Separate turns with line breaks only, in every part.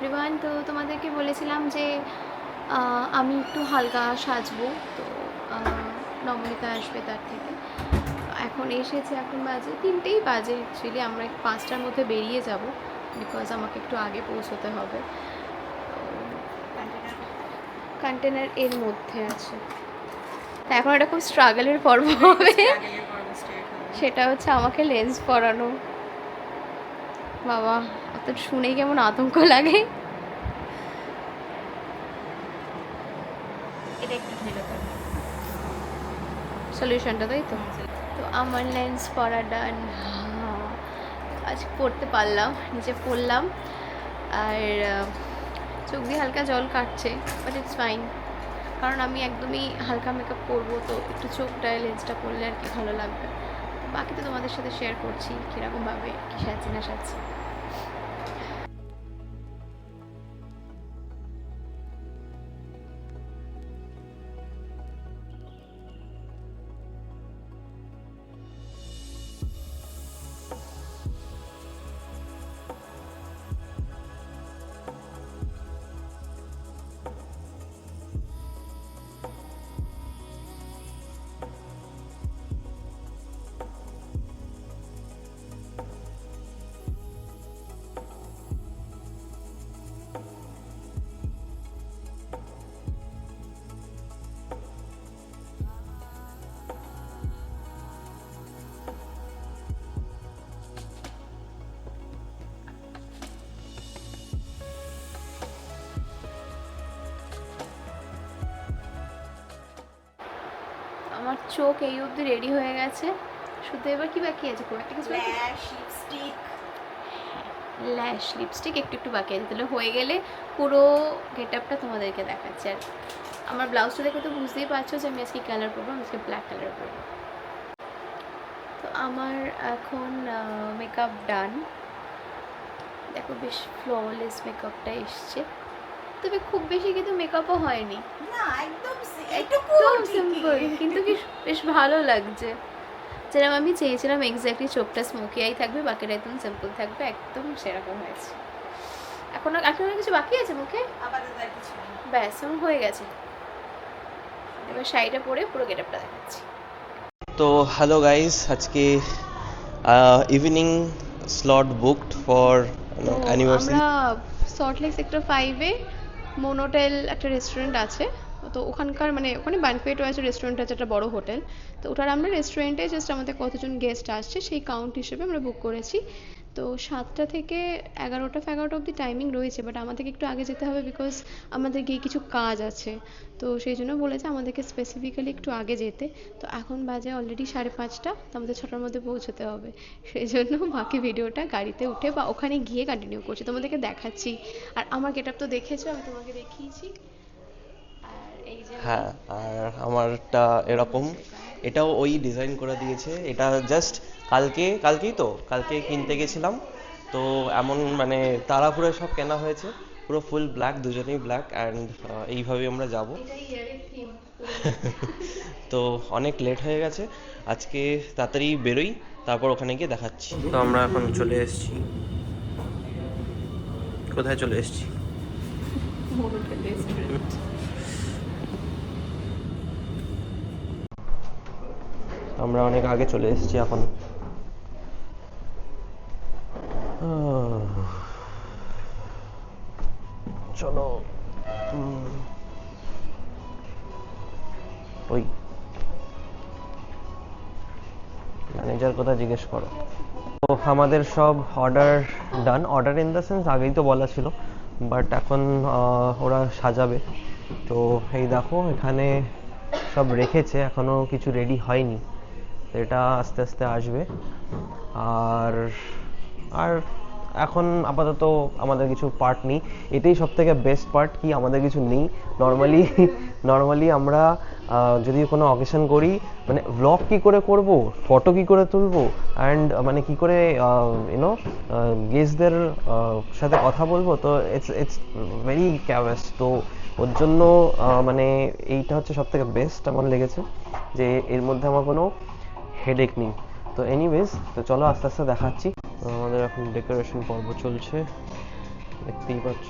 Everyone. তো তোমাদেরকে বলেছিলাম যে আমি একটু হালকা সাজবো, তো নবনীতা আসবে তার থেকে। এখন এসেছে, এখন বাজে 3টেই বাজে অ্যাকচুয়ালি। আমরা 5টার মধ্যে বেরিয়ে যাব, বিকজ আমাকে একটু আগে পৌঁছতে হবে। কন্টেনার এর মধ্যে আছে, তা এখন একটা খুব স্ট্রাগলের পর্ব হবে। সেটা হচ্ছে আমাকে লেন্স পরানো। বাবা, অত শুনেই কেমন আতঙ্ক লাগে। সলিউশনটা, তাই তো? তো আমার লেন্স পরা ডান। আজ পড়তে পারলাম, নিচে পড়লাম। আর চোখ দিয়ে হালকা জল কাটছে, বাট ইটস ফাইন, কারণ আমি একদমই হালকা মেকআপ করবো, তো একটু চোখটায় লেন্সটা পরলে আর কি ভালো লাগবে। বাকি তো তোমাদের সাথে শেয়ার করছি কীরকমভাবে কী সাজছি না সাজছি। আমার চোখ এই অবধি রেডি হয়ে গেছে, শুধু এবার কি বাকি আছে? খুব একটা কিছু ল্যাশ লিপস্টিক একটু একটু বাকি আছে, তাহলে হয়ে গেলে পুরো গেট আপটা তোমাদেরকে দেখাচ্ছি। আর আমার ব্লাউজটা দেখে তো বুঝতেই পারছো যে আমি আজকে কালার পরবো, আমি আজকে ব্ল্যাক কালার পরবো। তো আমার এখন মেকআপ ডান। দেখো বেশ ফ্ললেস মেকআপটা এসছে, তবে খুব বেশি কিন্তু মেকআপও হয়নি, একদম সিম্পল, কিন্তু কি বেশ ভালো লাগছে। যেরকম আমি চেয়েছিলাম এক্স্যাক্টলি, চোখটা স্মোকি আই থাকবে, বাকিটা একদম সিম্পল থাকবে, একদম সেরকম হয়েছে। এখনো কিছু বাকি আছে মুখে? ব্যাস আমার হয়ে গেছে। এবার শাড়িটা পরে পুরো গেটআপটা দেখাচ্ছি।
তো হ্যালো গাইস, আজকে evening slot booked for anniversary.
আমরা সল্টলেক সেক্টর 5-এ মোনোটেল একটা রেস্টুরেন্ট আছে, তো ওখানকার মানে ওখানে ব্যানকুয়েটও আছে, রেস্টুরেন্ট আছে, একটা বড় হোটেল। তো ওটার আমরা রেস্টুরেন্টে জাস্ট আমাদের কতজন গেস্ট আসছে সেই কাউন্ট হিসেবে আমরা বুক করেছি। তো 7টা থেকে 11টা অবধি টাইমিং রয়েছে, বাট আমাদেরকে একটু আগে যেতে হবে, বিকজ আমাদের গিয়ে কিছু কাজ আছে। তো সেই জন্য বলেছে আমাদেরকে স্পেসিফিক্যালি একটু আগে যেতে। তো এখন বাজে অলরেডি 5:30, তো আমাদের 6টার মধ্যে পৌঁছতে হবে। সেই জন্য বাকি ভিডিওটা গাড়িতে উঠে বা ওখানে গিয়ে কন্টিনিউ করছি, তোমাদেরকে দেখাচ্ছি। আর আমার গেটআপ তো দেখেছো, আমি তোমাকে দেখিয়েছি। আর এই যে
হ্যাঁ, আর আমারটা এরকম, এটাও ওই ডিজাইন করে দিয়েছে। এটা জাস্ট কালকে কিনতে গেছিলাম, তো এমন মানে তাড়াহুড়ো সব কেনা হয়েছে, পুরো ফুল ব্ল্যাক, দুজনেই ব্ল্যাক, অ্যান্ড এইভাবেই আমরা যাব। তো অনেক লেট হয়ে গেছে, আজকে তাড়াতাড়ি বেরোই, তারপর ওখানে গিয়ে দেখাচ্ছি। তো আমরা এখন চলে এসেছি, কোথায় চলে এসেছি?
মোনোটেল রেস্টুরেন্ট।
আমরা অনেক আগে চলে এসেছি এখন। চলো, ওই ম্যানেজার কথা জিজ্ঞেস করো। তো আমাদের সব অর্ডার ইন দ্য সেন্স আগেই তো বলা ছিল, বাট এখন ওরা সাজাবে। তো এই দেখো এখানে সব রেখেছে, এখনো কিছু রেডি হয়নি, তো এটা আস্তে আস্তে আসবে। আর আর এখন আপাতত আমাদের কিছু পার্ট নেই, এটাই সব থেকে বেস্ট পার্ট, কি আমাদের কিছু নেই। নর্মালি আমরা যদি কোনো অকেশন করি, মানে ব্লগ কি করে করব, ফটো কি করে তুলবো, অ্যান্ড মানে কি করে ইউনো গেস্টদের সাথে কথা বলবো, তো ইটস ভেরি ক্যাওয়াস। তো ওর জন্য মানে এইটা হচ্ছে সব থেকে বেস্ট আমার লেগেছে, যে এর মধ্যে আমার কোনো হেডেক নেই। তো এনিওয়েজ, তো চলো আস্তে আস্তে দেখাচ্ছি। আমাদের এখন ডেকোরেশন পর্ব চলছে, দেখতেই পাচ্ছ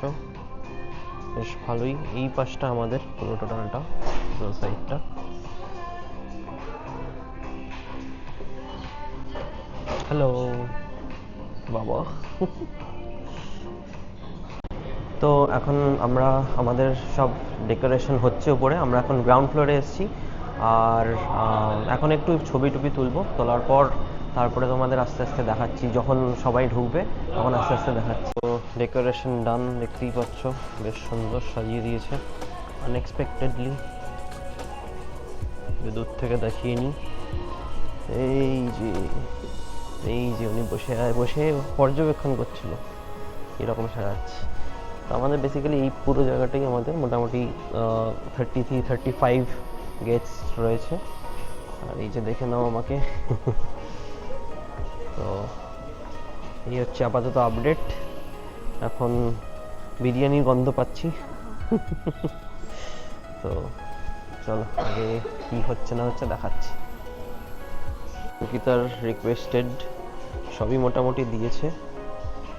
বেশ ভালোই। এই পাশটা আমাদের পুরো টোটালটা, পুরো সাইডটা। হ্যালো বাবা। তো এখন আমরা আমাদের সব ডেকোরেশন হচ্ছে উপরে, আমরা এখন গ্রাউন্ড ফ্লোরে এসেছি। আর এখন একটু ছবি টবি তুলবো, তোলার পর তারপরে তোমাদের আস্তে আস্তে দেখাচ্ছি, যখন সবাই ঢুকবে তখন আস্তে আস্তে দেখাচ্ছি। তো ডেকোরেশন ডান, দেখতেই পাচ্ছ বেশ সুন্দর সাজিয়ে দিয়েছে আনএক্সপেক্টেডলি। দূর থেকে দেখিয়ে নিই, এই যে উনি বসে পর্যবেক্ষণ করছিল এরকম সাজাচ্ছে। তো আমাদের বেসিক্যালি এই পুরো জায়গাটাই আমাদের মোটামুটি 33-35 গেটস রয়েছে। আর এই যে দেখে নাও আমাকে। তো এই হচ্ছে আপাতত আপডেট। এখন বিরিয়ানির গন্ধ পাচ্ছি। তো চলো আগে কি হচ্ছে না হচ্ছে দেখাচ্ছি। অঙ্কিতার রিকোয়েস্টেড সবই মোটামুটি দিয়েছে,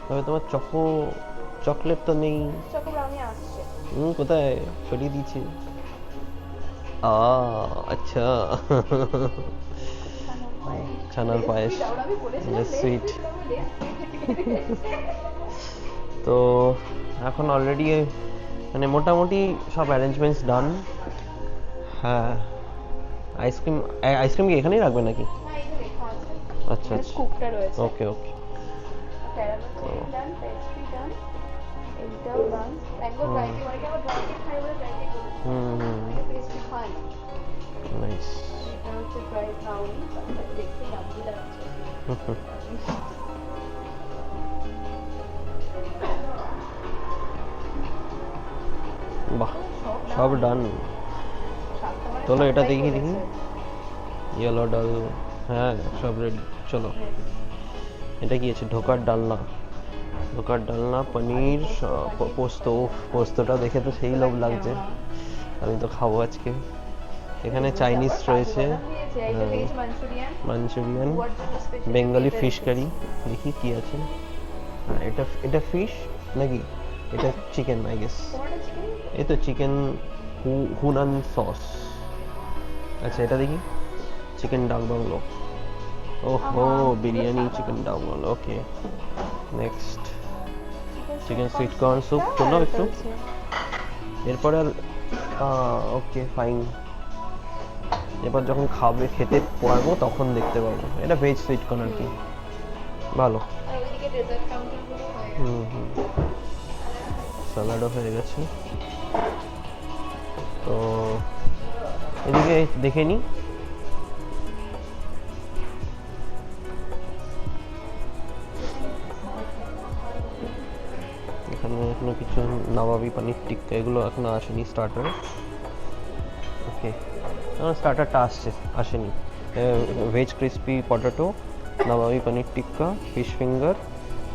তবে তোমার চকলেট তো নেই। কোথায় সরিয়ে দিয়েছি? আচ্ছা। ছানার পায়েস, সুইট। তো এখন অলরেডি মানে মোটামুটি সব অ্যারেঞ্জমেন্টস ডান। হ্যাঁ, আইসক্রিম কি এখানেই রাখবে নাকি? আচ্ছা আচ্ছা, ওকে ওকে। নাইস। বাহ, সব ডান। চলো এটা দেখি ইয়েলো ডাল। হ্যাঁ সব রেডি। চলো এটা কি আছে? ঢোকার ডালনা, পনির, পোস্তটা দেখে তো সেই লোভ লাগছে, আমি তো খাবো আজকে। এখানে চাইনিজ রয়েছে, মাঞ্চুরিয়ান, বেঙ্গলি ফিশ কারি। দেখি কি আছে। হ্যাঁ এটা ফিশ নাকি? এটা চিকেন আই গেস। এই তো চিকেন হুনান সস। আচ্ছা এটা দেখি, চিকেন ডাক বাংলো। ওহো, biryani chicken dak bungalow. Okay, next chicken sweet corn soup. চলো একটু এরপরে আর ওকে ফাইন। এবার যখন খেতে পারবো তখন দেখতে পাবো। এটা ভেজ সুইট কর্ন আর কি, ভালো। স্যালাডও হয়ে গেছে। তো এদিকে দেখে নি, এখানে এখনো কিছু নবাবি পানির টিক্কা এগুলো এখনো আসেনি স্টার্টার। ওকে, স্টার্টারটা আসেনি। ভেজ ক্রিসপি পটেটো, নবাবি পানির টিক্কা, ফিশ ফিঙ্গার,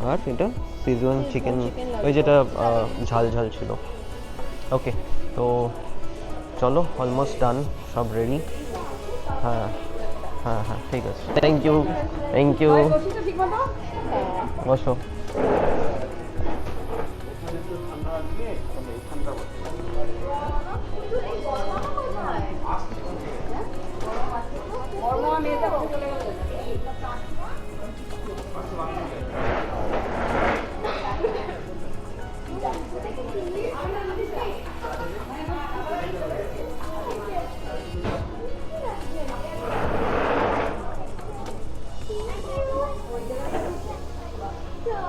আর এটা সিজওয়ান চিকেন, ওই যেটা ঝাল ছিল। ওকে, তো চলো অলমোস্ট ডান, সব রেডি। হ্যাঁ হ্যাঁ হ্যাঁ ঠিক আছে, থ্যাংক ইউ। বসো।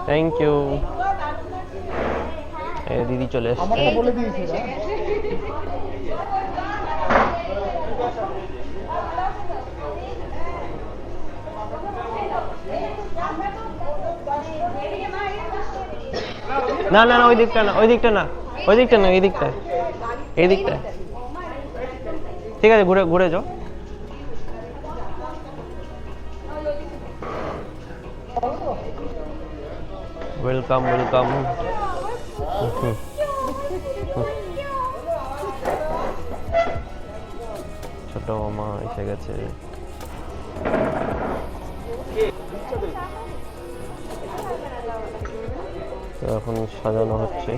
Thank you. দিদি চলে এসছে। না না না, ওই দিকটা না, এই দিকটা। ঠিক আছে, ঘুরে যাও। ওয়েলকাম। ছোট মামা এসে গেছে। তো এখন সাজানো হচ্ছে।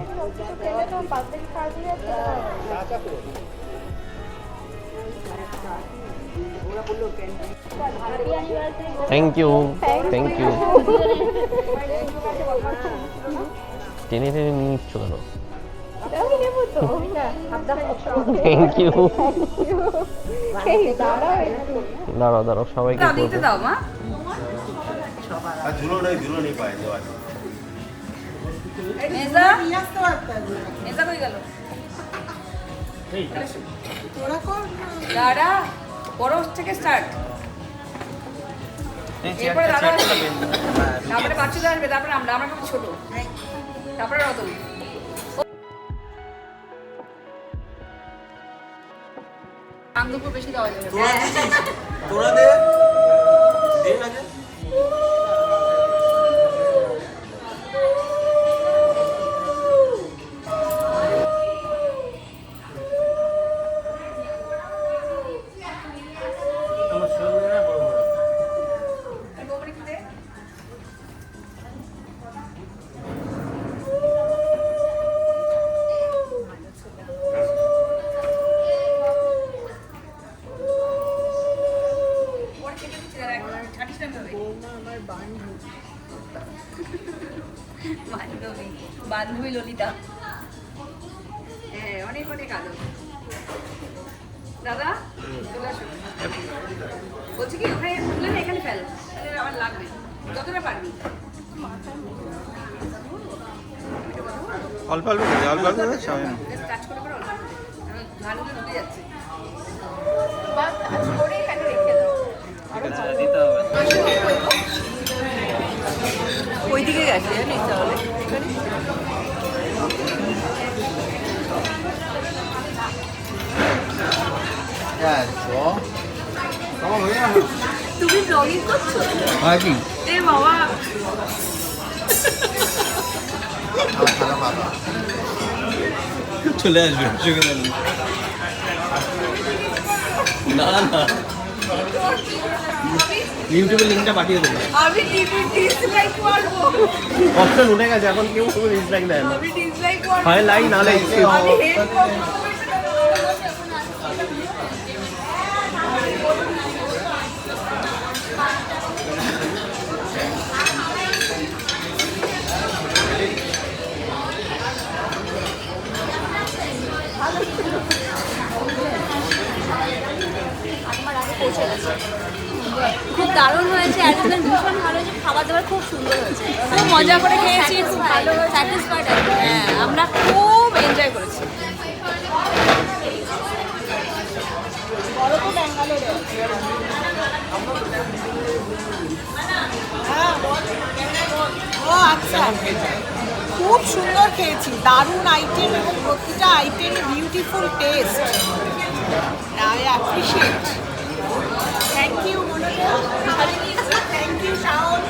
Thank you, thank you. টেনে টেনে নিচ্ছ কেন? Thank you. দাঁড়াও দাঁড়াও, সবাইকে
দিতে দাও মা।
ঝুলো নেই পায়ে দেওয়া আছে।
মেজা মেজা কই গেল? দাঁড়া, বড় থেকে স্টার্ট। এরপরে দাদা আসবে, তারপরে বাচ্চাদের আসবে, তারপরে আমরা খুব ছোট, তারপরে রতন। আঙ্গুর বেশি দেওয়া যাবে।
তোরা দে দে না।
বান্ধবী ললিতা, হ্যাঁ অনেক অনেক আদর। দাদা চলে আসো। বলছি কি ওখানে তুলে না এখানে ফেল, তাহলে আমার লাগবে যতটা পারবি।
অল্প অল্প করে অল্প অল্প করে সবাই
টাচ করে করে ধানগুলো ঢুকে যাচ্ছে।
বাস কাজ করে এখানে রেখে দাও।
দিতে হবে।
ওইদিকে গেছে জানিস তাহলে তুমি ব্লগিং করছো?
হ্যাঁ কি
এ বাবা
চলে আসবে না না ইউটিউবে লিঙ্কটা পাঠিয়ে দেবো।
আমি টিভি ডিসলাইক করব।
অপশন উঠে গেছে, এখন কেউ ডিসলাইক দেয় না,
আমি ডিসলাইক করব।
হয় লাইক না লাইক।
আমি হেড করব।
খুব দারুণ হয়েছে, অ্যারেঞ্জমেন্ট ভীষণ ভালো হয়েছে, খাবার দাবার খুব সুন্দর হয়েছে,
খুব মজা করে খেয়েছি, খুব ভালো হয়েছে।
স্যাটিসফাইড।
হ্যাঁ আমরা খুব এনজয় করেছি।
ও আচ্ছা, খুব সুন্দর খেয়েছি, দারুণ আইটেম এবং প্রতিটা আইটেমে beautiful taste. I appreciate. Thank you Manoj, thank you Shaon.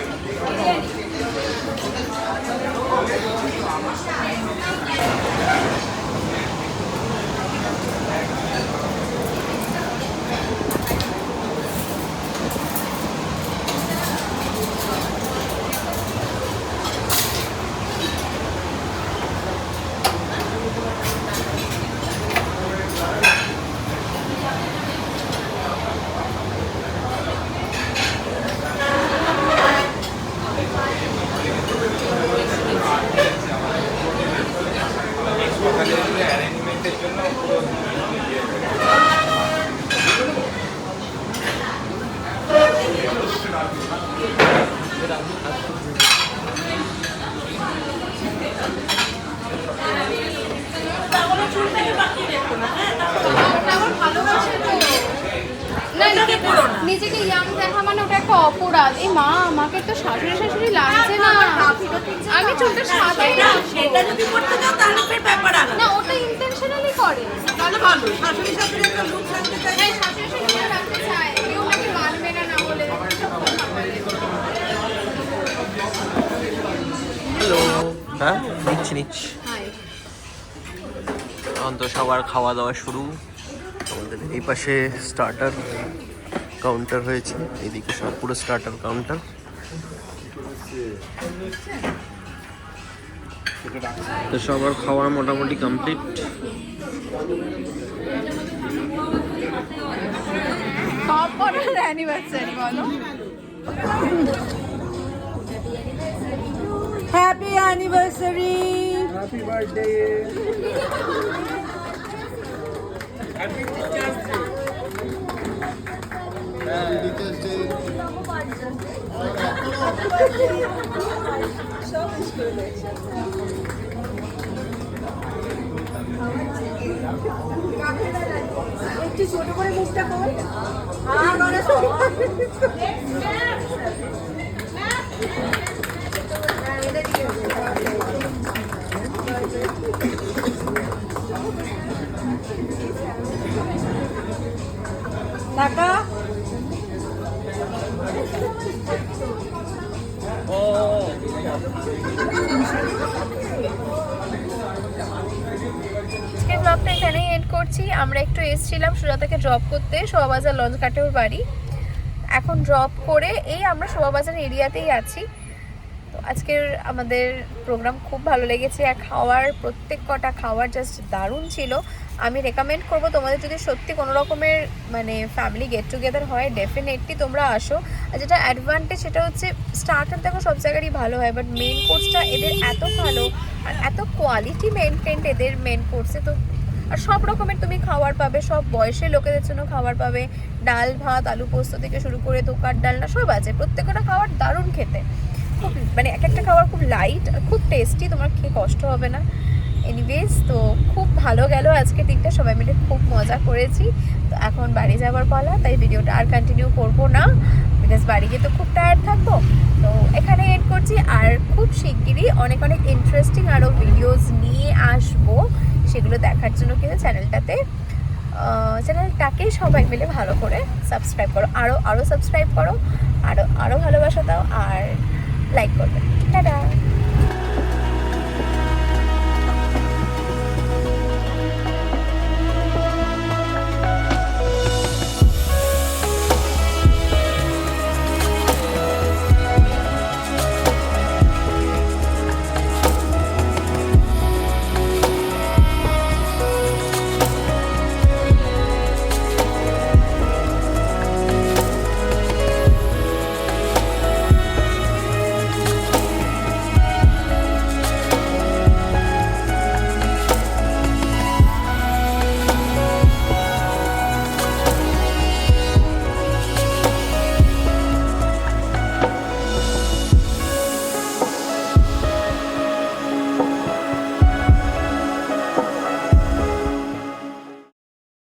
নিজেকে ইয়াং দেখা মানে ওটা একটা অপরাধ। এই মা, আমাকে তো শাশুড়ি শাশুড়ি লাগছে না, আমি চুলটা সাজাই না।
সেটা যদি করতে চাও তাহলে ফের ব্যাপার আলাদা।
না, ওটা ইন্টেনশনালি করে।
তাহলে ভালো, শাশুড়ি শাশুড়ি একটা লুক রাখতে চাই।
হ্যাঁ, শাশুড়ি শাশুড়ি রাখতে চায়, কেউ নাকি মানবে না না বলে।
হ্যালো, হ্যাঁ নিচ্ছি। এখন তো সবার খাওয়া দাওয়া শুরু। আমাদের এই পাশে স্টার্টার কাউন্টার হয়েছে, এদিকে সব পুরো স্টার্টার কাউন্টার। তো সবার খাওয়া মোটামুটি কমপ্লিট।
অ্যানিভার্সারি বলো।
Happy anniversary. একটু ছোট করে মুখটা কর। আর অনেক টাকা
আজকের ব্লগটা এখানেই এন্ড করছি। আমরা একটু এসেছিলাম সুজাতাকে ড্রপ করতে, শোভাবাজার লঞ্চ ঘাটে ওর বাড়ি। এখন ড্রপ করে এই আমরা শোভাবাজার এরিয়াতেই আছি। তো আজকের আমাদের প্রোগ্রাম খুব ভালো লেগেছে, আর খাওয়ার প্রত্যেক কটা খাওয়ার জাস্ট দারুণ ছিল। আমি রেকমেন্ড করবো তোমাদের যদি সত্যি কোনো রকমের মানে ফ্যামিলি গেট টুগেদার হয় ডেফিনেটলি তোমরা আসো। আর যেটা অ্যাডভান্টেজ সেটা হচ্ছে স্টার্টার দেখো সব জায়গারই ভালো হয়, বাট মেন কোর্সটা এদের এত ভালো আর এত কোয়ালিটি মেনটেন্ড এদের মেন কোর্সে। তো আর সব রকমের তুমি খাবার পাবে, সব বয়সের লোকেদের জন্য খাবার পাবে, ডাল ভাত আলু পোস্ত থেকে শুরু করে দোকার ডালনা সব আছে। প্রত্যেকটা খাবার দারুণ খেতে, খুব মানে এক একটা খাবার খুব লাইট আর খুব টেস্টি, তোমার খেয়ে কষ্ট হবে না। এনিওয়েজ তো খুব ভালো গেল আজকে দিনটা, সবাই মিলে খুব মজা করেছি। তো এখন বাড়ি যাওয়ার পালা, তাই ভিডিওটা আর কন্টিনিউ করবো না, বিকজ বাড়ি গিয়ে তো খুব টায়ার্ড থাকবো। তো এখানে এন্ড করছি, আর খুব শিগগিরই অনেক অনেক ইন্টারেস্টিং আরও ভিডিওস নিয়ে আসবো, সেগুলো দেখার জন্য কিন্তু চ্যানেলটাকে সবাই মিলে ভালো করে সাবস্ক্রাইব করো, আরও সাবস্ক্রাইব করো, আরও ভালোবাসা দাও আর লাইক করবে। টাটা।